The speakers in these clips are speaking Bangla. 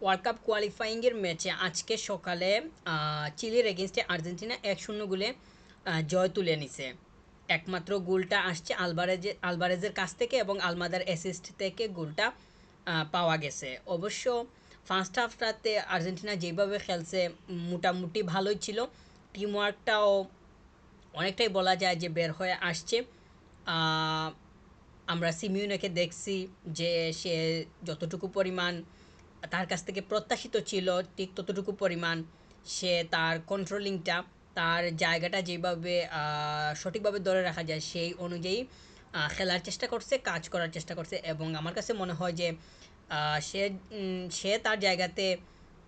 ওয়ার্ল্ড কাপ কোয়ালিফাইংয়ের ম্যাচে আজকে সকালে চিলির এগেনস্টে আর্জেন্টিনা 1-0 গোলে জয় তুলে নিছে। একমাত্র গোলটা আসছে আলবারেজের কাছ থেকে এবং আলমাদার অ্যাসিস্ট থেকে গোলটা পাওয়া গেছে। অবশ্য ফার্স্ট হাফটাতে আর্জেন্টিনা যেভাবে খেলছে মোটামুটি ভালোই ছিল। টিম ওয়ার্কটাও অনেকটাই বলা যায় যে বের হয়ে আসছে। আহ, আমরা সিমিউনেকে দেখছি যে সে যতটুকু পরিমাণ তার কাছ থেকে প্রত্যাশিত ছিল ঠিক ততটুকু পরিমাণ সে তার কন্ট্রোলিংটা, তার জায়গাটা যেভাবে সঠিকভাবে ধরে রাখা যায় সেই অনুযায়ী খেলার চেষ্টা করছে, কাজ করার চেষ্টা করছে এবং আমার কাছে মনে হয় যে সে তার জায়গাতে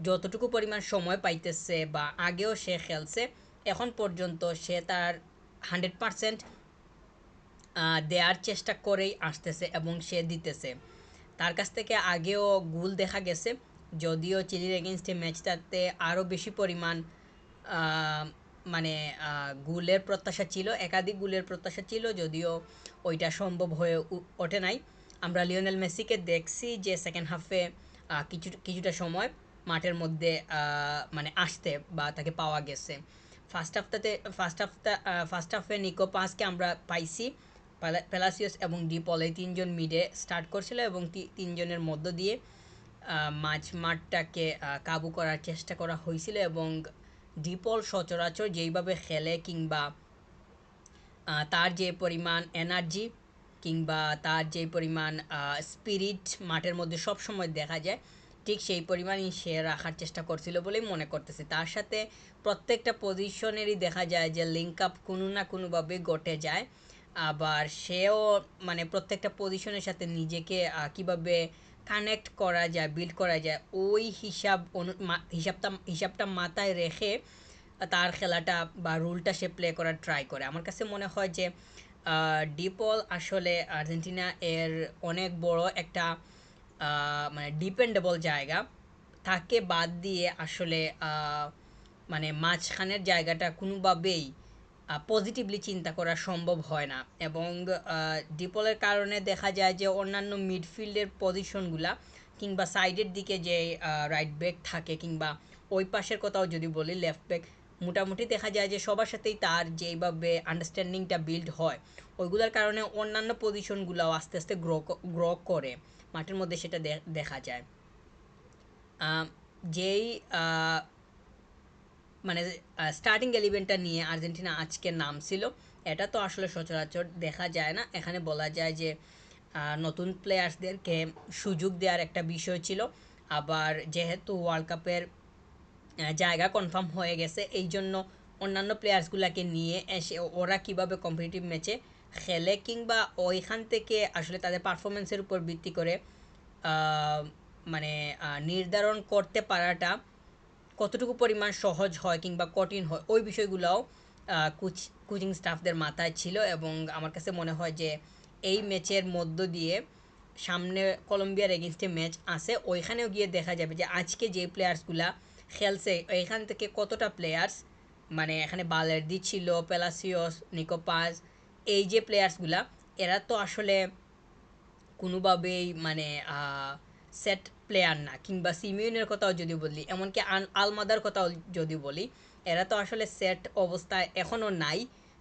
যতটুকু পরিমাণ সময় পাইতেছে বা আগেও সে খেলছে, এখন পর্যন্ত সে তার 100% দেওয়ার চেষ্টা করেই আসতেছে এবং সে দিতেছে। তার কাছ থেকে আগেও গোল দেখা গেছে, যদিও চিলির এগেনস্টে ম্যাচটাতে আরও বেশি পরিমাণ আহ, মানে গোলের প্রত্যাশা ছিল, একাধিক গোলের প্রত্যাশা ছিল, যদিও ওইটা সম্ভব হয়ে ওঠে নাই। আমরা লিওনেল মেসিকে দেখছি যে সেকেন্ড হাফে কিছুটা সময় মাঠের মধ্যে মানে আসতে বা তাকে পাওয়া গেছে। ফার্স্ট হাফে নিকো পাসকে আমরা পাইছি। পেলাসিয়াস এবং ডিপল এই তিনজন মিডে স্টার্ট করছিল এবং তিনজনের মধ্য দিয়ে মাঠটাকে কাবু করার চেষ্টা করা হয়েছিল এবং ডিপল সচরাচর যেইভাবে খেলে কিংবা তার যে পরিমাণ এনার্জি কিংবা তার যে পরিমাণ স্পিরিট মাঠের মধ্যে সব সময় দেখা যায়, ঠিক সেই পরিমাণই সে রাখার চেষ্টা করছিল বলেই মনে করতেছে। তার সাথে প্রত্যেকটা পজিশনেরই দেখা যায় যে লিঙ্ক আপ কোনো না কোনোভাবে ঘটে যায়। আবার সেও মানে প্রত্যেকটা পজিশনের সাথে নিজেকে কিভাবে কানেক্ট করা যায়, বিল্ড করা যায়, ওই হিসাবটা মাথায় রেখে তার খেলাটা বা রুলটা সে প্লে করার ট্রাই করে। আমার কাছে মনে হয় যে ডিপল আসলে আর্জেন্টিনা এর অনেক বড় একটা মানে ডিপেন্ডেবল জায়গা। তাকে বাদ দিয়ে আসলে মানে মাঝখানের জায়গাটা কোনোভাবেই পজিটিভলি চিন্তা করা সম্ভব হয় না এবং ডিপলের কারণে দেখা যায় যে অন্যান্য মিডফিল্ডের পজিশনগুলা কিংবা সাইডের দিকে যে রাইট ব্যাক থাকে কিংবা ওই পাশের কথাও যদি বলি লেফট ব্যাক, মোটামুটি দেখা যায় যে সবার সাথেই তার যেইভাবে আন্ডারস্ট্যান্ডিংটা বিল্ড হয় ওইগুলোর কারণে অন্যান্য পজিশনগুলোও আস্তে আস্তে গ্রো করে মাঠের মধ্যে, সেটা দেখা যায়। আহ, যেই মানে স্টার্টিং এলিভেনটা নিয়ে আর্জেন্টিনা আজকে নামছিল, এটা তো আসলে সচরাচর দেখা যায় না। এখানে বলা যায় যে নতুন প্লেয়ার্সদেরকে সুযোগ দেওয়ার একটা বিষয় ছিল। আবার যেহেতু ওয়ার্ল্ড কাপের জায়গা কনফার্ম হয়ে গেছে, এই জন্য অন্যান্য প্লেয়ার্সগুলোকে নিয়ে এসে ওরা কিভাবে কম্পিটিটিভ ম্যাচে খেলে কিংবা ওইখান থেকে আসলে তাদের পারফরমেন্সের উপর ভিত্তি করে আহ, মানে নির্ধারণ করতে পারাটা কতটুকু পরিমাণ সহজ হয় কিংবা কঠিন হয় ওই বিষয়গুলোও কোচিং স্টাফদের মাথায় ছিল এবং আমার কাছে মনে হয় যে এই ম্যাচের মধ্য দিয়ে সামনে কলম্বিয়ার এগেনস্টে ম্যাচ আছে, ওইখানেও গিয়ে দেখা যাবে যে আজকে যে প্লেয়ার্সগুলা খেলছে এখান থেকে কতটা প্লেয়ার্স, মানে এখানে বালেরদি ছিল, পেলাসিওস, নিকোপাস, এই যে প্লেয়ার্সগুলা এরা তো আসলে কোনোভাবেই মানে সেট প্লেয়ার না। কিংবা সিমিউনের কথাও যদি বলি, এমনকি আলমাদার কথাও যদি বলি, এরা তো আসলে সেট অবস্থায় এখনও নাই।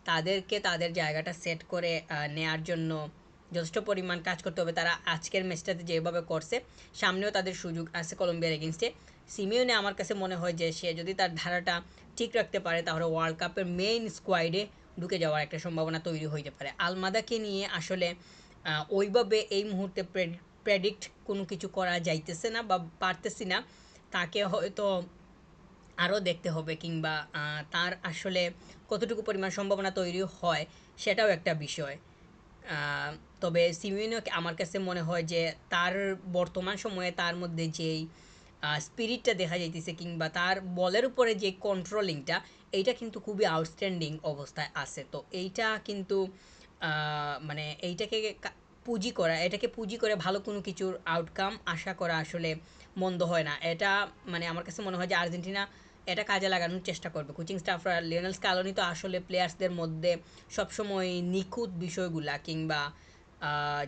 তাদেরকে তাদের জায়গাটা সেট করে নেয়ার জন্য যথেষ্ট পরিমাণ কাজ করতে হবে। তারা আজকের ম্যাচটাতে যেভাবে করছে, সামনেও তাদের সুযোগ আছে কলম্বিয়ার এগেনস্টে। সিমিউনে আমার কাছে মনে হয় যে সে যদি তার ধারাটা ঠিক রাখতে পারে তাহলে ওয়ার্ল্ড কাপের মেইন স্কোয়াডে ঢুকে যাওয়ার একটা সম্ভাবনা তৈরি হইতে পারে। আলমাদাকে নিয়ে আসলে ওইভাবে এই মুহূর্তে প্রেডিক্ট কোনো কিছু করা যাইতেছে না বা পারতেছি না। তাকে হয়তো আরও দেখতে হবে কিংবা তার আসলে কতটুকু পরিমাণ সম্ভাবনা তৈরি হয় সেটাও একটা বিষয়। আহ, তবে সিমিউনোকে আমার কাছে মনে হয় যে তার বর্তমান সময়ে তার মধ্যে যেই স্পিরিটটা দেখা যাইতেছে কিংবা তার বলের উপরে যে কন্ট্রোলিংটা, এইটা কিন্তু খুবই আউটস্ট্যান্ডিং অবস্থায় আছে। তো এইটা কিন্তু মানে এইটাকে পুঁজি করা, এটাকে পুঁজি করে ভালো কোনো কিছুর আউটকাম আশা করা আসলে মন্দ হয় না। এটা মানে আমার কাছে মনে হয় যে আর্জেন্টিনা এটা কাজে লাগানোর চেষ্টা করবে। কোচিং স্টাফরা লিওনেল স্কালোনি তো আসলে প্লেয়ার্সদের মধ্যে সবসময় নিখুঁত বিষয়গুলা কিংবা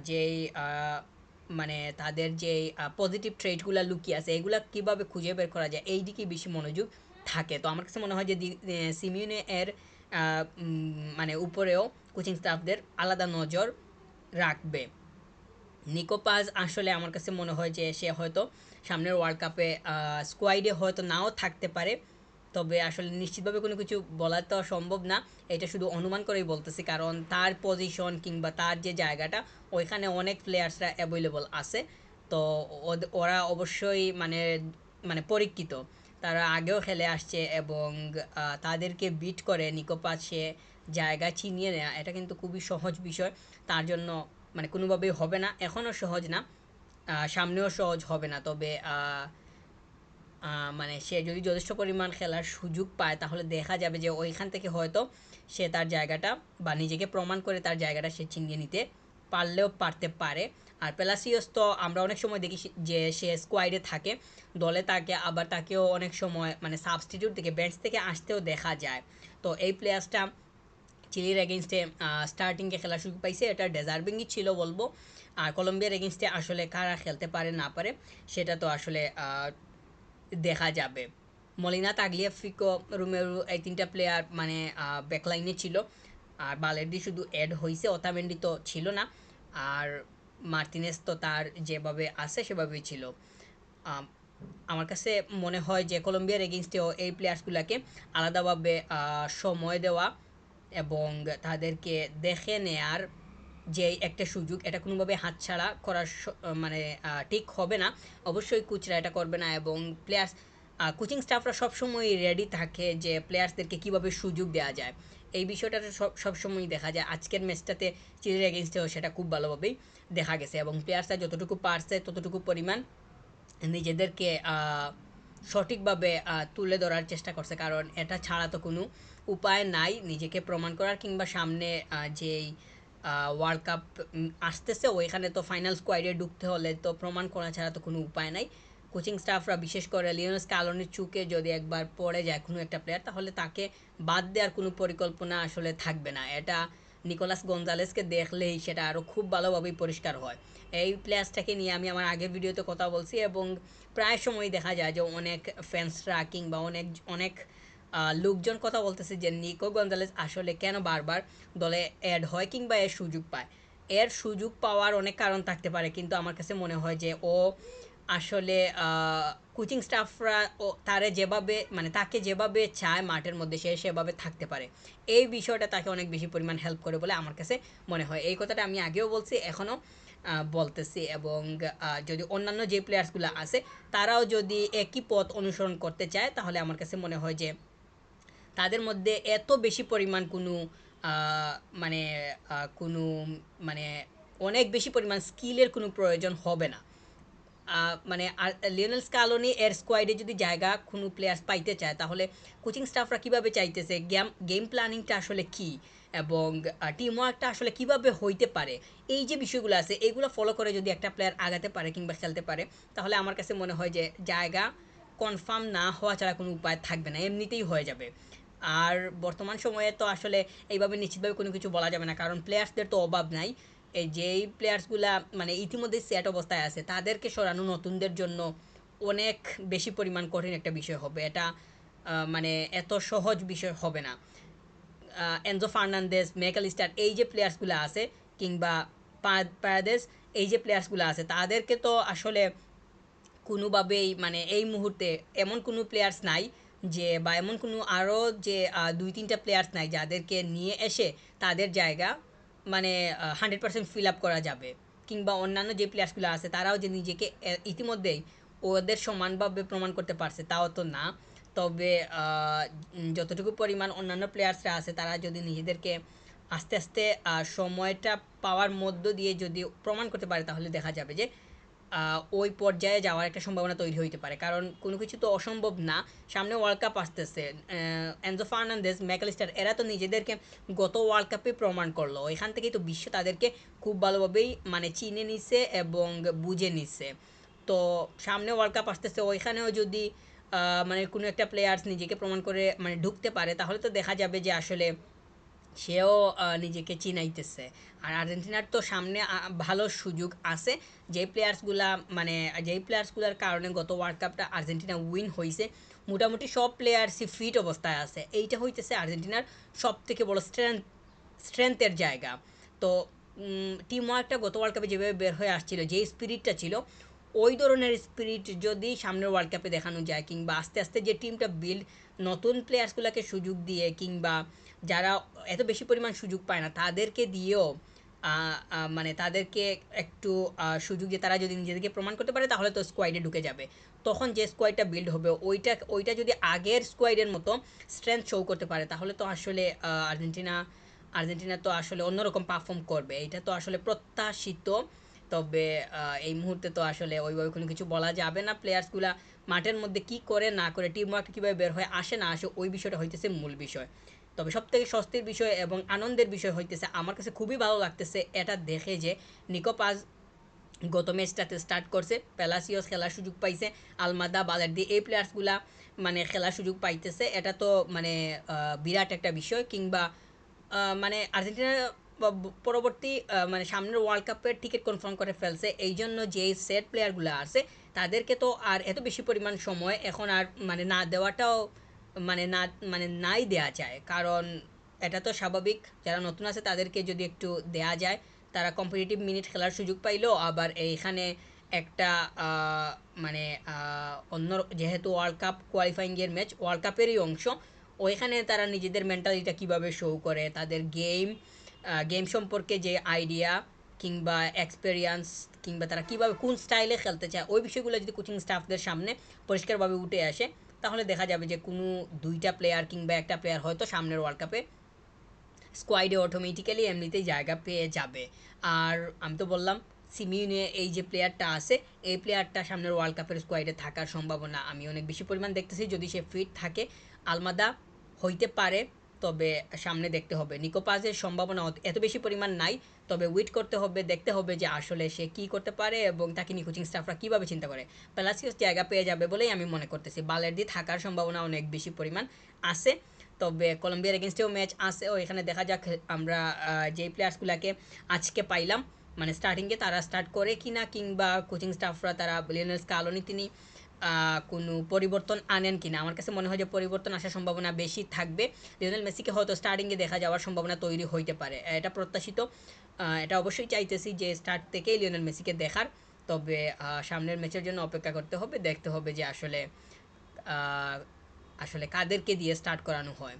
যেই মানে তাদের যে পজিটিভ ট্রেটগুলো লুকিয়ে আছে এগুলা কীভাবে খুঁজে বের করা যায় এই দিকেই বেশি মনোযোগ থাকে। তো আমার কাছে মনে হয় যে সিমিউনে এর মানে উপরেও কোচিং স্টাফদের আলাদা নজর রাখবে। নিকো পাজ আসলে আমার কাছে মনে হয় যে সে হয়তো সামনের ওয়ার্ল্ড কাপে স্কোয়াডে হয়তো নাও থাকতে পারে, তবে আসলে নিশ্চিতভাবে কোনো কিছু বলা তো সম্ভব না, এটা শুধু অনুমান করেই বলতেছি কারণ তার পজিশন কিংবা তার যে জায়গাটা ওইখানে অনেক প্লেয়ার্সরা অ্যাভেলেবল আছে। তো ওরা অবশ্যই মানে মানে পরীক্ষিত, তারা আগেও খেলে আসছে এবং তাদেরকে বিট করে নিকো পাজ সে জায়গা ছিনিয়ে নেওয়া এটা কিন্তু খুবই সহজ বিষয় তার জন্য, মানে কোনোভাবেই হবে না, এখনও সহজ না, সামনেও সহজ হবে না। তবে মানে সে যদি যথেষ্ট পরিমাণ খেলার সুযোগ পায় তাহলে দেখা যাবে যে ওইখান থেকে হয়তো সে তার জায়গাটা বা নিজেকে প্রমাণ করে তার জায়গাটা সে ছিনিয়ে নিতে পারলেও পারতে পারে। আর পেলাসিওস তো আমরা অনেক সময় দেখি যে সে স্কোয়াডে থাকে দলে থাকে, আবার তাকেও অনেক সময় মানে সাবস্টিটিউট থেকে বেঞ্চ থেকে আসতেও দেখা যায়। তো এই প্লেয়ার্সটা চিলির এগেনস্টে স্টার্টিংয়ে খেলার সুযোগ পাইছে, এটা ডেজার্ভিংই ছিল বলবো। আর কলম্বিয়ার এগেনস্টে আসলে কারা খেলতে পারে না পারে সেটা তো আসলে দেখা যাবে। মলিনা, তাগলিয়াফিকো, রোমেরো এই তিনটা প্লেয়ার মানে ব্যাকলাইনে ছিল, আর বালের্দি শুধু অ্যাড হয়েছে, ওতামেন্ডি তো ছিল না, আর মার্টিনেস তো তার যেভাবে আছে সেভাবেই ছিল। আম, আমার কাছে মনে হয় যে কলম্বিয়ার এগেনস্টেও এই প্লেয়ার্সগুলোকে আলাদাভাবে সময় দেওয়া এবং তাদেরকে দেখে নেয়ার যে একটা সুযোগ এটা কোনোভাবে হাতছাড়া করার মানে ঠিক হবে না। অবশ্যই কোচরা এটা করবে না এবং প্লেয়ার্স কোচিং স্টাফরা সবসময় রেডি থাকে যে প্লেয়ার্সদেরকে কীভাবে সুযোগ দেওয়া যায়, এই বিষয়টা সবসময়ই দেখা যায়। আজকের ম্যাচটাতে চিলির এগেনস্টেও সেটা খুব ভালোভাবেই দেখা গেছে এবং প্লেয়ার্সরা যতটুকু পারছে ততটুকু পরিমাণ নিজেদেরকে সঠিকভাবে তুলে ধরার চেষ্টা করছে, কারণ এটা ছাড়া তো কোনো উপায় নাই নিজেকে প্রমাণ করার, কিংবা সামনে যেই ওয়ার্ল্ড কাপ আসতেছে ওইখানে তো ফাইনাল স্কোয়াডে ঢুকতে হলে তো প্রমাণ করা ছাড়া তো কোনো উপায় নাই। কোচিং স্টাফরা বিশেষ করে লিওনেল স্কালোনির চুকে যদি একবার পড়ে যায় কোনো একটা প্লেয়ার তাহলে তাকে বাদ দেওয়ার কোনো পরিকল্পনা আসলে থাকবে না, এটা নিকোলাস গঞ্জালেসকে দেখলেই সেটা আরও খুব ভালোভাবেই পরিষ্কার হয়। এই প্লেয়ার্সটাকে নিয়ে আমি আমার আগের ভিডিওতে কথা বলছি এবং প্রায় সময় দেখা যায় যে অনেক ফ্যান্সরা কিংবা অনেক অনেক লোকজন কথা বলতেছে যে নিকো গঞ্জালেস আসলে কেন বারবার দলে অ্যাড হয় কিংবা এর সুযোগ পায়। এর সুযোগ পাওয়ার অনেক কারণ থাকতে পারে, কিন্তু আমার কাছে মনে হয় যে ও আসলে কোচিং স্টাফরা ও তারে যেভাবে মানে তাকে যেভাবে চায় মাঠের মধ্যে সে সেভাবে থাকতে পারে, এই বিষয়টা তাকে অনেক বেশি পরিমাণ হেল্প করে বলে আমার কাছে মনে হয়। এই কথাটা আমি আগেও বলছি এখনও বলতেছি এবং যদি অন্যান্য যে প্লেয়ার্সগুলো আছে তারাও যদি একই পথ অনুসরণ করতে চায় তাহলে আমার কাছে মনে হয় যে তাদের মধ্যে এত বেশি পরিমাণ কোনো মানে কোনো মানে অনেক বেশি পরিমাণ স্কিলের কোনো প্রয়োজন হবে না। মানে লিওনেল স্কালোনি এর স্কোয়াডে যদি জায়গা কোনো প্লেয়ার্স পাইতে চায় তাহলে কোচিং স্টাফরা কীভাবে চাইতেছে, গেম প্ল্যানিংটা আসলে কী এবং টিম ওয়ার্কটা আসলে কীভাবে হইতে পারে, এই যে বিষয়গুলো আছে এগুলো ফলো করে যদি একটা প্লেয়ার আগাতে পারে কিংবা খেলতে পারে তাহলে আমার কাছে মনে হয় যে জায়গা কনফার্ম না হওয়া ছাড়া কোনো উপায় থাকবে না, এমনিতেই হয়ে যাবে। আর বর্তমান সময়ে তো আসলে এইভাবে নিশ্চিতভাবে কোনো কিছু বলা যাবে না কারণ প্লেয়ার্সদের তো অভাব নাই। এই যেই প্লেয়ার্সগুলা মানে ইতিমধ্যেই সেট অবস্থায় আছে তাদেরকে সরানো নতুনদের জন্য অনেক বেশি পরিমাণ কঠিন একটা বিষয় হবে, এটা মানে এত সহজ বিষয় হবে না। এনজো ফার্নান্দেজ, ম্যাকালিস্টার এই যে প্লেয়ার্সগুলো আছে কিংবা প্যারাদেস এই যে প্লেয়ার্সগুলো আছে তাদেরকে তো আসলে কোনোভাবেই মানে এই মুহূর্তে এমন কোনো প্লেয়ার্স নাই যে বা এমন কোনো আরও যে 2-3টা প্লেয়ার্স নাই যাদেরকে নিয়ে এসে তাদের জায়গা মানে 100% ফিল আপ করা যাবে, কিংবা অন্যান্য যে প্লেয়ার্সগুলো আছে তারাও যে নিজেকে ইতিমধ্যেই ওদের সমানভাবে প্রমাণ করতে পারছে তাও তো না। তবে যতটুকু পরিমাণ অন্যান্য প্লেয়ার্সরা আছে তারা যদি নিজেদেরকে আস্তে আস্তে সময়টা পাওয়ার মধ্য দিয়ে যদি প্রমাণ করতে পারে তাহলে দেখা যাবে যে ওই পর্যায়ে যাওয়ার একটা সম্ভাবনা তৈরি হইতে পারে, কারণ কোনো কিছু তো অসম্ভব না। সামনে ওয়ার্ল্ড কাপ আসতেছে, এনজো ফার্নান্দেজ, ম্যাকালিস্টার এরা তো নিজেদেরকে গত ওয়ার্ল্ড কাপে প্রমাণ করলো, এখান থেকেই তো বিশ্ব তাদেরকে খুব ভালোভাবেই মানে চিনে নিছে এবং বুঝে নিছে। তো সামনে ওয়ার্ল্ড কাপ আসতেছে ওইখানেও যদি মানে কোনো একটা প্লেয়ার্স নিজেকে প্রমাণ করে মানে ঢুকতে পারে তাহলে তো দেখা যাবে যে আসলে সেও নিজেকে চিনাইতেছে। আর আর্জেন্টিনার তো সামনে ভালো সুযোগ আছে। যেই প্লেয়ার্সগুলা মানে যেই প্লেয়ার্সগুলার কারণে গত ওয়ার্ল্ড কাপটা আর্জেন্টিনা উইন হইছে, মোটামুটি সব প্লেয়ার্সই ফিট অবস্থায় আছে। এইটা হইতেছে আর্জেন্টিনার সবথেকে বড় স্ট্রেংথের জায়গা। তো টিম ওয়ার্কটা গত ওয়ার্ল্ড কাপে যেভাবে বের হয়ে আসছিল, যেই স্পিরিটটা ছিল, ওই ধরনের স্পিরিট যদি সামনের ওয়ার্ল্ড কাপে দেখানো যায়, কিংবা আস্তে আস্তে যে টিমটা বিল্ড, নতুন প্লেয়ার্সগুলোকে সুযোগ দিয়ে, কিংবা যারা এত বেশি পরিমাণ সুযোগ পায় না তাদেরকে দিয়েও মানে তাদেরকে একটু সুযোগ দিয়ে তারা যদি নিজেদেরকে প্রমাণ করতে পারে, তাহলে তো স্কোয়াডে ঢুকে যাবে। তখন যে স্কোয়াডটা বিল্ড হবে, ওইটা যদি আগের স্কোয়াডের মতো স্ট্রেংথ শো করতে পারে, তাহলে তো আসলে আর্জেন্টিনা তো আসলে অন্যরকম পারফর্ম করবে। এটা তো আসলে প্রত্যাশিত। তবে এই মুহূর্তে তো আসলে ওইভাবে কোনো কিছু বলা যাবে না। প্লেয়ার্সগুলা মাঠের মধ্যে কি করে না করে, টিম ওয়ার্ক কীভাবে বের হয়ে আসে না আসে, ওই বিষয়টা হইতেছে মূল বিষয়। তবে সবথেকে স্বস্তির বিষয় এবং আনন্দের বিষয় হইতেছে, আমার কাছে খুবই ভালো লাগতেছে এটা দেখে যে নিকো পাজ গত ম্যাচটাতে স্টার্ট করছে, পেলাসিওস খেলার সুযোগ পাইছে, আলমাদা, বালার্দি, এই প্লেয়ার্সগুলা মানে খেলার সুযোগ পাইতেছে। এটা তো মানে বিরাট একটা বিষয়। কিংবা মানে আর্জেন্টিনা পরবর্তী মানে সামনের ওয়ার্ল্ড কাপের টিকিট কনফার্ম করে ফেলছে। এই জন্য যেই সেট প্লেয়ারগুলো আছে তাদেরকে তো আর এত বেশি পরিমাণ সময় এখন আর মানে না দেওয়াটাও মানে না মানে নাই দেয়া যায়। কারণ এটা তো স্বাভাবিক, যারা নতুন আছে তাদেরকে যদি একটু দেয়া যায়, তারা কম্পিটিটিভ মিনিট খেলার সুযোগ পাইলো। আবার এইখানে একটা মানে অন্য, যেহেতু ওয়ার্ল্ড কাপ কোয়ালিফাইংয়ের ম্যাচ, ওয়ার্ল্ড কাপেরই অংশ, ওইখানে তারা নিজেদের মেন্টালিটিটা কীভাবে শো করে, তাদের গেম সম্পর্কে যে আইডিয়া কিংবা এক্সপেরিয়েন্স, কিংবা তারা কীভাবে কোন স্টাইলে খেলতে চায়, ওই বিষয়গুলো যদি কোচিং স্টাফদের সামনে পরিষ্কারভাবে উঠে আসে, তাহলে দেখা যাবে যে কোনো দুইটা প্লেয়ার কিংবা একটা প্লেয়ার হয়তো সামনের ওয়ার্ল্ড কাপে স্কোয়াডে অটোমেটিক্যালি এমনিতেই জায়গা পেয়ে যাবে। আর আমি তো বললাম, সিমিউনে এই যে প্লেয়ারটা আছে, এই প্লেয়ারটা সামনের ওয়ার্ল্ড কাপের স্কোয়াডে থাকার সম্ভাবনা আমি অনেক বেশি পরিমাণ দেখতেছি, যদি সে ফিট থাকে। আলমাদা হইতে পারে, তবে সামনে দেখতে হবে। নিকোপাজের সম্ভাবনা এত বেশি পরিমাণ নাই, তবে ওয়েট করতে হবে, দেখতে হবে যে আসলে সে কী করতে পারে এবং তাকে নিয়ে কোচিং স্টাফরা কীভাবে চিন্তা করে। প্যালাসিওস জায়গা পেয়ে যাবে বলেই আমি মনে করতেছি। বালের দিয়ে থাকার সম্ভাবনা অনেক বেশি পরিমাণ আছে। তবে কলম্বিয়ার এগেনস্টেও ম্যাচ আছে, ও এখানে দেখা যাক আমরা যেই প্লেয়ার্সগুলোকে আজকে পাইলাম মানে স্টার্টিংয়ে, তারা স্টার্ট করে কিনা, কিংবা কোচিং স্টাফরা তারা লিওনেল স্কালোনি তিনি কোনো পরিবর্তন আনেন কিনা। আমার কাছে মনে হয় যে পরিবর্তন আসার সম্ভাবনা বেশি থাকবে। লিওনেল মেসিকে হয়তো স্টার্টিংয়ে দেখা যাওয়ার সম্ভাবনা তৈরি হইতে পারে, এটা প্রত্যাশিত। এটা অবশ্যই চাইতেছি যে স্টার্ট থেকেই লিওনেল মেসিকে দেখার। তবে সামনের ম্যাচের জন্য অপেক্ষা করতে হবে, দেখতে হবে যে আসলে আসলে কাদেরকে দিয়ে স্টার্ট করানো হয়।